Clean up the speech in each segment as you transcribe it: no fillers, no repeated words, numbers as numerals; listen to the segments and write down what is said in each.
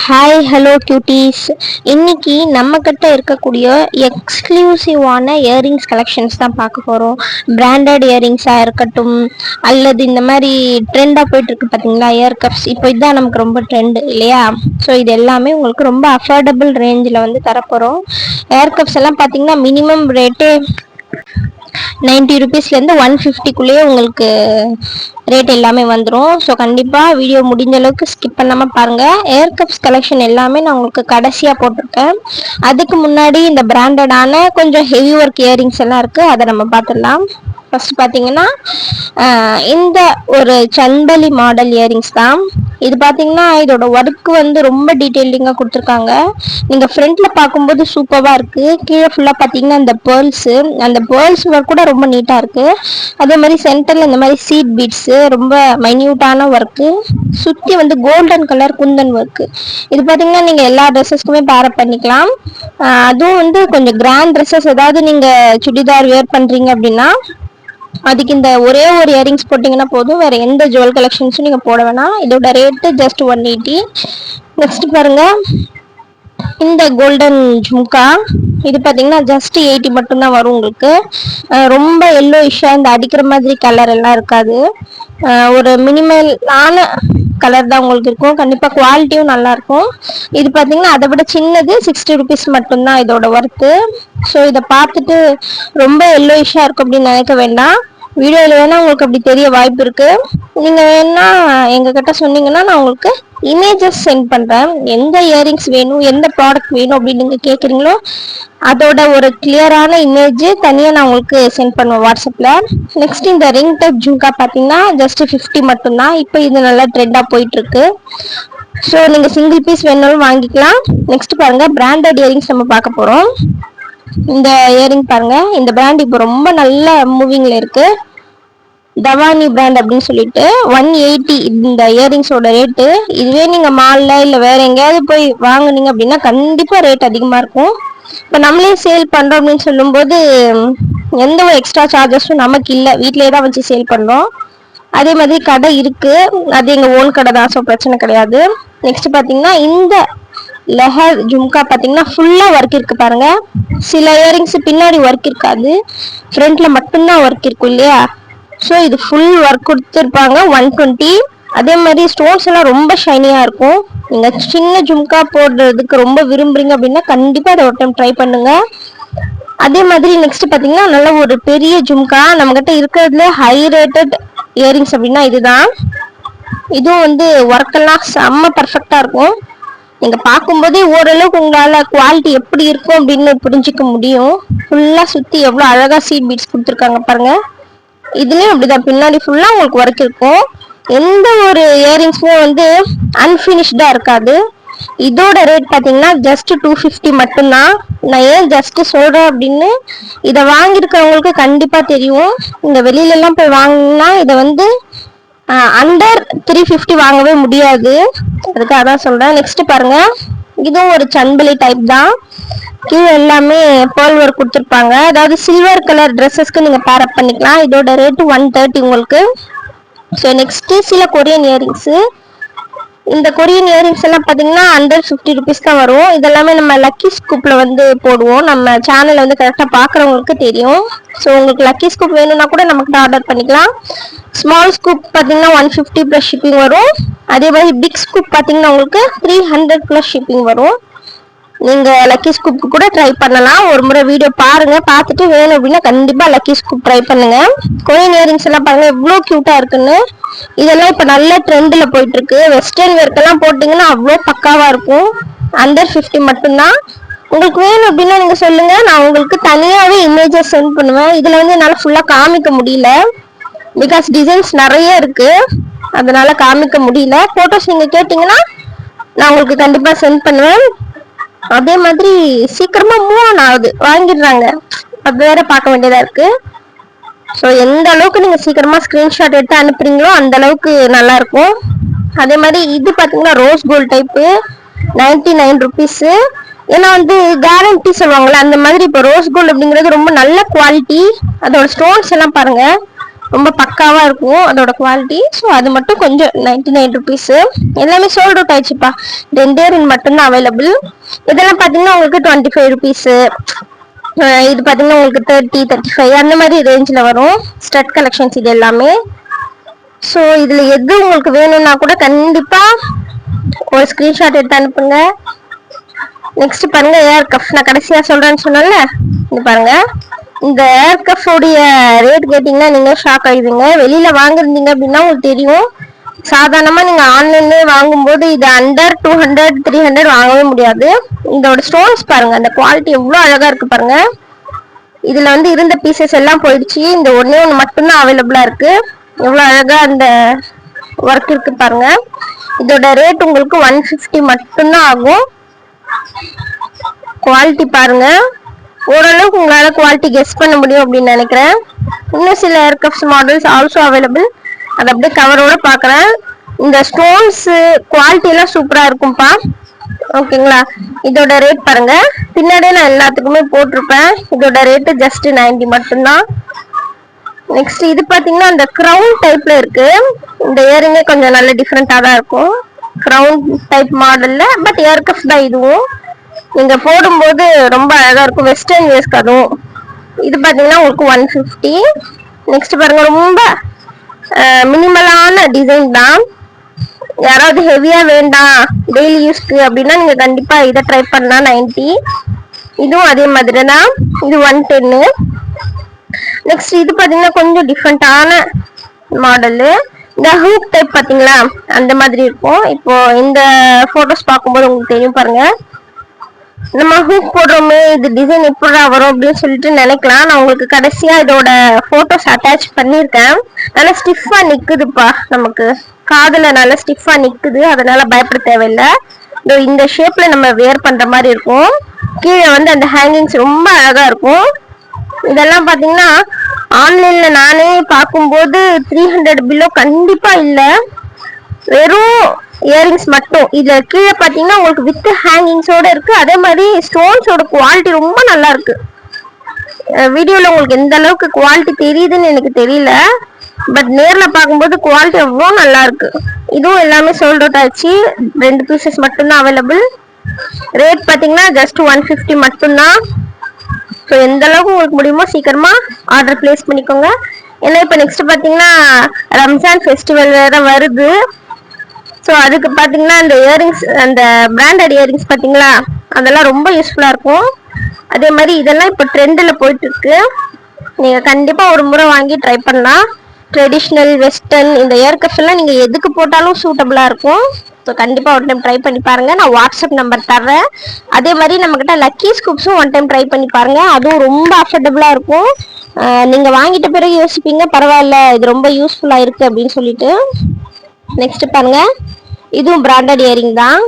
Hi hello cuties. இன்னைக்கு நம்ம கிட்ட இருக்கக்கூடிய எக்ஸ்க்ளூசிவான இயரிங்ஸ் கலெக்ஷன்ஸ் தான் பார்க்க போகிறோம். பிராண்டட் இயரிங்ஸாக இருக்கட்டும், அல்லது இந்த மாதிரி ட்ரெண்டாக போயிட்டு இருக்கு பார்த்தீங்களா, இயர் கப்ஸ். இப்போ இதுதான் நமக்கு ரொம்ப ட்ரெண்ட் இல்லையா? ஸோ இது எல்லாமே உங்களுக்கு ரொம்ப அஃபோர்டபுள் ரேஞ்சில் வந்து தரப்போகிறோம். இயர் கப்ஸ் எல்லாம் பார்த்தீங்கன்னா மினிமம் ரேட்டே 90 ருபீஸ்லேருந்து 150க்குள்ளேயே உங்களுக்கு ரேட் எல்லாமே வந்துடும். ஸோ கண்டிப்பாக வீடியோ முடிஞ்ச அளவுக்கு ஸ்கிப் பண்ணாமல் பாருங்கள். ஏர் கப்ஸ் கலெக்ஷன் எல்லாமே நான் உங்களுக்கு கடைசியாக போட்டிருக்கேன். அதுக்கு முன்னாடி இந்த பிராண்டடான கொஞ்சம் ஹெவி ஒர்க் இயரிங்ஸ் எல்லாம் இருக்குது, அதை நம்ம பார்த்துடலாம். ஃபர்ஸ்ட் பார்த்தீங்கன்னா இந்த ஒரு சந்தலி மாடல் இயரிங்ஸ் தான். இது பார்த்தீங்கன்னா இதோட ஒர்க் வந்து ரொம்ப டீட்டெயிலிங்காக கொடுத்துருக்காங்க. நீங்கள் ஃப்ரண்ட்டில் பார்க்கும்போது சூப்பராக இருக்குது. கீழே ஃபுல்லாக பார்த்தீங்கன்னா அந்த பேர்ல்ஸ் ஒர்க் கூட ரொம்ப நீட்டாக இருக்குது. அதே மாதிரி சென்டரில் இந்த மாதிரி சீட் பீட்ஸு ரொம்ப மைன்யூட்டான ஒர்க்கு, சுற்றி வந்து கோல்டன் கலர் குந்தன் ஒர்க்கு. இது பார்த்தீங்கன்னா நீங்கள் எல்லா ட்ரெஸ்ஸஸ்க்குமே பேரப் பண்ணிக்கலாம். அதுவும் வந்து கொஞ்சம் கிராண்ட் ட்ரெஸ்ஸஸ் ஏதாவது நீங்கள் சுடிதார் வேர் பண்ணுறீங்க அப்படின்னா அதுக்கு இந்த ஒரே ஒரு இயரிங்ஸ் போட்டிங்கன்னா போதும். வேறு எந்த ஜுவல் கலெக்ஷன்ஸும் நீங்கள் போட வேணாம். இதோட ரேட்டு ஜஸ்ட் 180. நெக்ஸ்ட் பாருங்கள், இந்த கோல்டன் ஜும்கா. இது பார்த்தீங்கன்னா ஜஸ்ட் 80 மட்டும்தான் வரும் உங்களுக்கு. ரொம்ப எல்லோ இஷ்ஷாக இந்த அடிக்கிற மாதிரி கலர் எல்லாம் இருக்காது. ஒரு மினிமலான கலர் தான் உங்களுக்கு இருக்கும். கண்டிப்பாக குவாலிட்டியும் நல்லாயிருக்கும். இது பார்த்தீங்கன்னா அதை விட சின்னது 60 ருபீஸ் மட்டும்தான் இதோட ஒர்த்து. ஸோ இதை பார்த்துட்டு ரொம்ப எல்லோ இஷ்ஷாக இருக்கும் அப்படின்னு நினைக்க வேண்டாம். வீடியோவில் வேணால் உங்களுக்கு அப்படி தெரிய வாய்ப்பு இருக்குது. நீங்கள் வேணால் எங்ககிட்ட சொன்னீங்கன்னா நான் உங்களுக்கு இமேஜஸ் சென்ட் பண்ணுறேன். எந்த இயரிங்ஸ் வேணும், எந்த ப்ராடக்ட் வேணும் அப்படின்னு நீங்கள் கேட்குறீங்களோ அதோட ஒரு கிளியரான இமேஜ் தனியாக நான் உங்களுக்கு சென்ட் பண்ணுவேன் வாட்ஸ்அப்பில். நெக்ஸ்ட் இந்த ரிங் டைப் ஜும்கா பார்த்தீங்கன்னா ஜஸ்ட் 50 மட்டும்தான். இப்போ இது நல்லா ட்ரெண்டாக போயிட்டுருக்கு. ஸோ நீங்கள் சிங்கிள் பீஸ் வேணாலும் வாங்கிக்கலாம். நெக்ஸ்ட் பாருங்கள், பிராண்டட் இயரிங்ஸ் நம்ம பார்க்க போகிறோம். இந்த இயரிங் பாருங்க, இந்த பிராண்ட் இப்போ ரொம்ப நல்ல மூவிங்ல இருக்கு. தவானி பிராண்ட் அப்படின்னு சொல்லிட்டு 180 இந்த இயரிங்ஸோட ரேட்டு. இதுவே நீங்க மால்ல இல்லை வேற எங்கேயாவது போய் வாங்குனீங்க அப்படின்னா கண்டிப்பா ரேட் அதிகமா இருக்கும். இப்போ நம்மளே சேல் பண்றோம் அப்படின்னு சொல்லும்போது எந்த ஒரு எக்ஸ்ட்ரா சார்ஜஸும் நமக்கு இல்லை, வீட்டிலே தான் வச்சு சேல் பண்றோம். அதே மாதிரி கடை இருக்கு, அது எங்க ஓன் கடை தான், ஸோ பிரச்சனை கிடையாது. நெக்ஸ்ட் பாத்தீங்கன்னா இந்த லெஹர் ஜும்கா பார்த்தீங்கன்னா ஃபுல்லாக ஒர்க் இருக்கு பாருங்க. சில இயரிங்ஸ் பின்னாடி ஒர்க் இருக்காது, ஃப்ரண்ட்ல மட்டும்தான் ஒர்க் இருக்கும் இல்லையா? ஸோ இது ஃபுல் ஒர்க் கொடுத்துருப்பாங்க 120. அதே மாதிரி ஸ்டோன்ஸ் எல்லாம் ரொம்ப ஷைனியாக இருக்கும். நீங்கள் சின்ன ஜும்கா போடுறதுக்கு ரொம்ப விரும்புறீங்க அப்படின்னா கண்டிப்பாக அதை ஒரு டைம் ட்ரை பண்ணுங்க. அதே மாதிரி நெக்ஸ்ட் பார்த்தீங்கன்னா நல்ல ஒரு பெரிய ஜும்கா. நம்மகிட்ட இருக்கிறதுல ஹை ரேட்டட் இயரிங்ஸ் அப்படின்னா இதுதான். இதுவும் வந்து ஒர்க்கெல்லாம் செம்ம பர்ஃபெக்டாக இருக்கும். நீங்கள் பார்க்கும்போதே ஓரளவுக்கு உங்களால் குவாலிட்டி எப்படி இருக்கும் அப்படின்னு புரிஞ்சிக்க முடியும். ஃபுல்லாக சுற்றி எவ்வளோ அழகாக சீட் பீட்ஸ் கொடுத்துருக்காங்க பாருங்கள். இதுலேயும் அப்படிதான் பின்னாடி ஃபுல்லாக உங்களுக்கு ஒர்க் இருக்கும். எந்த ஒரு இயரிங்ஸுமே வந்து அன்ஃபினிஷ்டாக இருக்காது. இதோட ரேட் பார்த்தீங்கன்னா ஜஸ்ட் 250 மட்டும்தான். நான் ஏன் ஜஸ்ட் சொல்கிறேன் அப்படின்னு இதை வாங்கியிருக்கிறவங்களுக்கு கண்டிப்பாக தெரியும். இந்த வெளியிலலாம் போய் வாங்கினா இதை வந்து அண்டர் 350 வாங்கவே முடியாது. அதுக்காக தான் சொல்கிறேன். நெக்ஸ்ட் பாருங்க, இதுவும் ஒரு சன்பலி டைப் தான். கீழே எல்லாமே பேர்ல் ஒர்க் கொடுத்துருப்பாங்க. அதாவது சில்வர் கலர் ட்ரெஸ்ஸஸ்க்கு நீங்கள் பேரப் பண்ணிக்கலாம். இதோட ரேட்டு 130 உங்களுக்கு. ஸோ நெக்ஸ்ட் சில கொரியன் இயரிங்ஸு. இந்த கொரியன் இயரிங்ஸ் எல்லாம் பார்த்தீங்கன்னா அண்டர் 50 ருபீஸ் தான் வரும். இதெல்லாமே நம்ம லக்கி ஸ்கூப்பில் வந்து போடுவோம். நம்ம சேனலை வந்து கரெக்டாக பார்க்குறவங்களுக்கு தெரியும். ஸோ உங்களுக்கு லக்கி ஸ்கூப் வேணும்னா கூட நமக்கு ஆர்டர் பண்ணிக்கலாம். ஸ்மால் ஸ்கூப் பார்த்தீங்கன்னா 150 ப்ளஸ் ஷிப்பிங் வரும். அதே மாதிரி பிக் ஸ்கூப் பார்த்தீங்கன்னா உங்களுக்கு 300 ப்ளஸ் ஷிப்பிங் வரும். நீங்கள் லக்கி ஸ்கூப்புக்கு கூட ட்ரை பண்ணலாம். ஒரு முறை வீடியோ பாருங்கள், பார்த்துட்டு வேணும் அப்படின்னா கண்டிப்பாக லக்கி ஸ்கூப் ட்ரை பண்ணுங்கள். கொரியன் இயரிங்ஸ் எல்லாம் பாருங்கள் எவ்வளோ க்யூட்டாக இருக்குன்னு. இதெல்லாம் இப்போ நல்ல ட்ரெண்டில் போயிட்டுருக்கு. வெஸ்டர்ன் வேர்க்கெல்லாம் போட்டிங்கன்னா அவ்வளோ பக்காவாக இருக்கும். அண்டர் 50 மட்டும்தான். உங்களுக்கு வேணும் அப்படின்னா நீங்கள் சொல்லுங்கள், நான் உங்களுக்கு தனியாகவே இமேஜஸ் சென்ட் பண்ணுவேன். இதில் வந்து என்னால் ஃபுல்லாக காமிக்க முடியல, பிகாஸ் டிசைன்ஸ் நிறைய இருக்குது, அதனால காமிக்க முடியல. ஃபோட்டோஸ் நீங்கள் கேட்டிங்கன்னா நான் உங்களுக்கு கண்டிப்பாக சென்ட் பண்ணுவேன். அதே மாதிரி சீக்கிரமாக மூவ் ஆன் ஆகுது, வாங்கிடுறாங்க, அது வேற பார்க்க வேண்டியதாக இருக்குது. ஸோ எந்த அளவுக்கு நீங்கள் சீக்கிரமாக ஸ்க்ரீன்ஷாட் எடுத்து அனுப்புறீங்களோ அந்த அளவுக்கு நல்லாயிருக்கும். அதே மாதிரி இது பார்த்தீங்கன்னா ரோஸ் கோல்ட் டைப்பு 99 ருபீஸு. ஏன்னா வந்து கேரண்டி சொல்லுவாங்கள்ல, அந்த மாதிரி இப்போ ரோஸ் கோல்டு அப்படிங்கிறது ரொம்ப நல்ல குவாலிட்டி. அதோட ஸ்டோன்ஸ் எல்லாம் பாருங்கள் ரொம்ப பக்காவா இருக்கும் அதோட குவாலிட்டி. ஸோ அது மட்டும் கொஞ்சம் 99 ருபீஸ். எல்லாமே சோல்ட் அவுட் ஆயிடுச்சுப்பா. 2 மட்டும்தான் அவைலபிள். இதெல்லாம் பார்த்தீங்கன்னா உங்களுக்கு 25 ருபீஸ். இது பார்த்தீங்கன்னா உங்களுக்கு 30-35 அந்த மாதிரி ரேஞ்சில் வரும் ஸ்டட் கலெக்ஷன்ஸ் இது எல்லாமே. ஸோ இதில் எது உங்களுக்கு வேணும்னா கூட கண்டிப்பாக ஒரு ஸ்க்ரீன்ஷாட் எடுத்து அனுப்புங்க. நெக்ஸ்ட் பாருங்க ஏர் கஃப். நான் கடைசியாக சொல்கிறேன்னு சொன்னேன்ல, இது பாருங்க. இந்த ஏர் கஃப் உடைய ரேட் கேட்டிங்கன்னா நீங்கள் ஷாக் ஆகிடுவீங்க. வெளியில் வாங்கிருந்தீங்க அப்படின்னா உங்களுக்கு தெரியும். சாதாரணமாக நீங்கள் ஆன்லைன்லேயே வாங்கும்போது இது அண்டர் 200-300 வாங்கவே முடியாது. இதோட ஸ்டோன்ஸ் பாருங்க, அந்த குவாலிட்டி எவ்வளோ அழகாக இருக்குது பாருங்க. இதில் வந்து இருந்த பீசஸ் எல்லாம் போயிடுச்சு. இந்த ஒன்று மட்டும்தான் அவைலபிளாக இருக்குது. எவ்வளோ அழகாக அந்த ஒர்க் இருக்கு பாருங்க. இதோட ரேட் உங்களுக்கு 150 மட்டும்தான் ஆகும். குவாலிட்டி பாருங்க, ஓரளவுக்கு உங்களால குவாலிட்டி கெஸ் பண்ண முடியும் அப்படின்னு நினைக்கிறேன். இன்னும் சில ஏர்கிராஃப்ட் மாடல்ஸ் ஆல்சோ அவைலபிள். அது அப்படியே கவரோட பார்க்குறேன். இந்த ஸ்டோன்ஸ் குவாலிட்டி எல்லாம் சூப்பரா இருக்கும்பா. ஓகேங்களா. இதோட ரேட் பாருங்க, பின்னாடியே நான் எல்லாத்துக்குமே போட்டிருப்பேன். இதோட ரேட்டு ஜஸ்ட் 90 மட்டும்தான். நெக்ஸ்ட் இது பாத்தீங்கன்னா அந்த கிரவுன் டைப்ல இருக்கு. இந்த இயரிங்கே கொஞ்சம் நல்ல டிஃப்ரெண்டா தான் இருக்கும். கிரவுன் டைப் மாடல்ல, பட் ஏர்கஃப் தான் இதுவும். நீங்க போடும்போது ரொம்ப அழகா இருக்கும். வெஸ்டர்ன் வேஸ்க்கு அதுவும். இது பாத்தீங்கன்னா உங்களுக்கு 150. நெக்ஸ்ட் பாருங்க, ரொம்ப மினிமலான டிசைன் தான். யாராவது ஹெவியா வேண்டாம் டெய்லி யூஸ்க்கு அப்படின்னா நீங்க கண்டிப்பா இதை ட்ரை பண்ணலாம். 90. இதுவும் அதே மாதிரி தான். இது 110. நெக்ஸ்ட் இது பாத்தீங்கன்னா கொஞ்சம் டிஃப்ரெண்டான மாடலு. இந்த ஹூக் டைப் பாத்தீங்களா, அந்த மாதிரி இருக்கும். இப்போ இந்த போட்டோஸ் பார்க்கும்போது உங்களுக்கு தெரியும் பாருங்க. நம்ம ஹூக் போடுறோமே, இது டிசைன் எப்படா வரும் அப்படின்னு சொல்லிட்டு நினைக்கலாம். நான் உங்களுக்கு கடைசியா இதோட போட்டோஸ் அட்டாச் பண்ணியிருக்கேன். நல்லா ஸ்டிஃபா நிக்குதுப்பா. நமக்கு காதுல நல்லா ஸ்டிஃபா நிக்குது. அதனால பயப்பட தேவையில்லை. இந்த ஷேப்ல நம்ம வேர் பண்ற மாதிரி இருக்கும். கீழே வந்து அந்த ஹேங்கிங்ஸ் ரொம்ப அழகா இருக்கும். இதெல்லாம் பாத்தீங்கன்னா ஆன்லைன்ல நானே பார்க்கும்போது 300 பிலோ கண்டிப்பா இல்ல. வெறும் இயரிங்ஸ் மட்டும். இதுல கீழே பாத்தீங்கன்னா உங்களுக்கு வித் ஹேங்கிங்ஸோட இருக்கு. அதே மாதிரி ஸ்டோன்ஸோட குவாலிட்டி ரொம்ப நல்லா இருக்கு. வீடியோல உங்களுக்கு எந்த அளவுக்கு குவாலிட்டி தெரியுதுன்னு எனக்கு தெரியல, பட் நேர்ல பார்க்கும்போது குவாலிட்டி எவ்வளோ நல்லா இருக்கு. இதுவும் எல்லாமே சோல்ட் அவுட் ஆச்சு. 2 பீசஸ் மட்டும்தான் அவைலபிள். ரேட் பாத்தீங்கன்னா ஜஸ்ட் 150 மட்டும்தான். ஸோ எந்த அளவுக்கு உங்களுக்கு முடியுமோ சீக்கிரமா ஆர்டர் பிளேஸ் பண்ணிக்கோங்க. ஏன்னா இப்போ நெக்ஸ்ட் பார்த்தீங்கன்னா ரம்ஜான் ஃபெஸ்டிவல் வேற வருது. ஸோ அதுக்கு பார்த்தீங்கன்னா அந்த இயரிங்ஸ், அந்த பிராண்டட் இயரிங்ஸ் பார்த்தீங்களா, அதெல்லாம் ரொம்ப யூஸ்ஃபுல்லாக இருக்கும். அதே மாதிரி இதெல்லாம் இப்போ ட்ரெண்டில் போயிட்டு இருக்கு. நீங்கள் கண்டிப்பாக ஒரு முறை வாங்கி ட்ரை பண்ணலாம். ட்ரெடிஷ்னல், வெஸ்டர்ன், இந்த இயர்கஃப்ஸ் எல்லாம் நீங்கள் எதுக்கு போட்டாலும் சூட்டபுளாக இருக்கும். ஸோ கண்டிப்பாக ஒரு டைம் ட்ரை பண்ணி பாருங்கள். நான் வாட்ஸ்அப் நம்பர் தர்றேன். அதே மாதிரி நம்மக்கிட்ட லக்கி ஸ்கூப்ஸும் ஒன் டைம் ட்ரை பண்ணி பாருங்கள். அதுவும் ரொம்ப அஃபோர்டபுளாக இருக்கும். நீங்கள் வாங்கிட்ட பிறகு யோசிப்பீங்க, பரவாயில்ல இது ரொம்ப யூஸ்ஃபுல்லாக இருக்குது அப்படின்னு சொல்லிட்டு. நெக்ஸ்ட் பாருங்கள், இதுவும் பிராண்டட் இயரிங் தான்.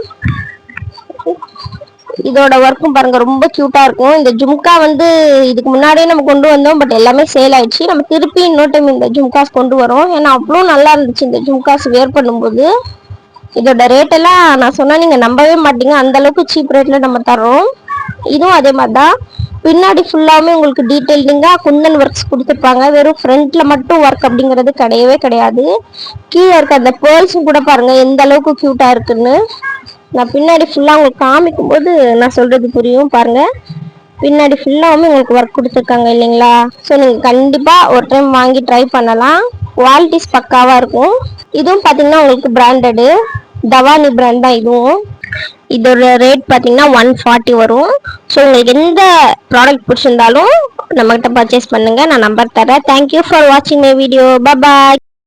இதோட ஒர்க்கும் பாருங்க ரொம்ப கியூட்டா இருக்கும். இந்த ஜும்கா வந்து இதுக்கு முன்னாடியே நம்ம கொண்டு வந்தோம், பட் எல்லாமே சேல் ஆயிடுச்சு. நம்ம திருப்பி இன்னொரு டைம் இந்த ஜும்காஸ் கொண்டு வரோம். ஏன்னா அவ்வளோ நல்லா இருந்துச்சு இந்த ஜும்காஸ் வேர் பண்ணும்போது. இதோட ரேட் எல்லாம் நான் சொன்னா நீங்க நம்பவே மாட்டீங்க, அந்த அளவுக்கு சீப் ரேட்ல நம்ம தரோம். இதுவும் அதே மாதிரிதான். பின்னாடி ஃபுல்லாமே உங்களுக்கு டீடைலிங்கா குந்தன் ஒர்க்ஸ் கொடுத்துருப்பாங்க. வெறும் ஃப்ரண்ட்ல மட்டும் ஒர்க் அப்படிங்கிறது கிடையவே கிடையாது. கீழே இருக்க அந்த பேர்ல்ஸும் கூட பாருங்க எந்த அளவுக்கு கியூட்டா இருக்குன்னு. நான் பின்னாடி ஃபுல்லா உங்களுக்கு காமிக்கும் போது நான் சொல்றது புரியும் பாருங்க. பின்னாடி ஃபுல்லாவுமே உங்களுக்கு ஒர்க் கொடுத்துருக்காங்க இல்லைங்களா. ஸோ நீங்கள் கண்டிப்பாக ஒரு டைம் வாங்கி ட்ரை பண்ணலாம். குவாலிட்டிஸ் பக்காவாக இருக்கும். இதுவும் பார்த்தீங்கன்னா உங்களுக்கு பிராண்டடு தவானி பிராண்ட் தான் இதுவும். இதோட ரேட் பார்த்தீங்கன்னா 140 வரும். ஸோ உங்களுக்கு எந்த ப்ராடக்ட் பிடிச்சிருந்தாலும் நம்மகிட்ட பர்ச்சேஸ் பண்ணுங்க. நான் நம்பர் தரேன். தேங்க்யூ ஃபார் வாட்சிங் மை வீடியோ. பாய்.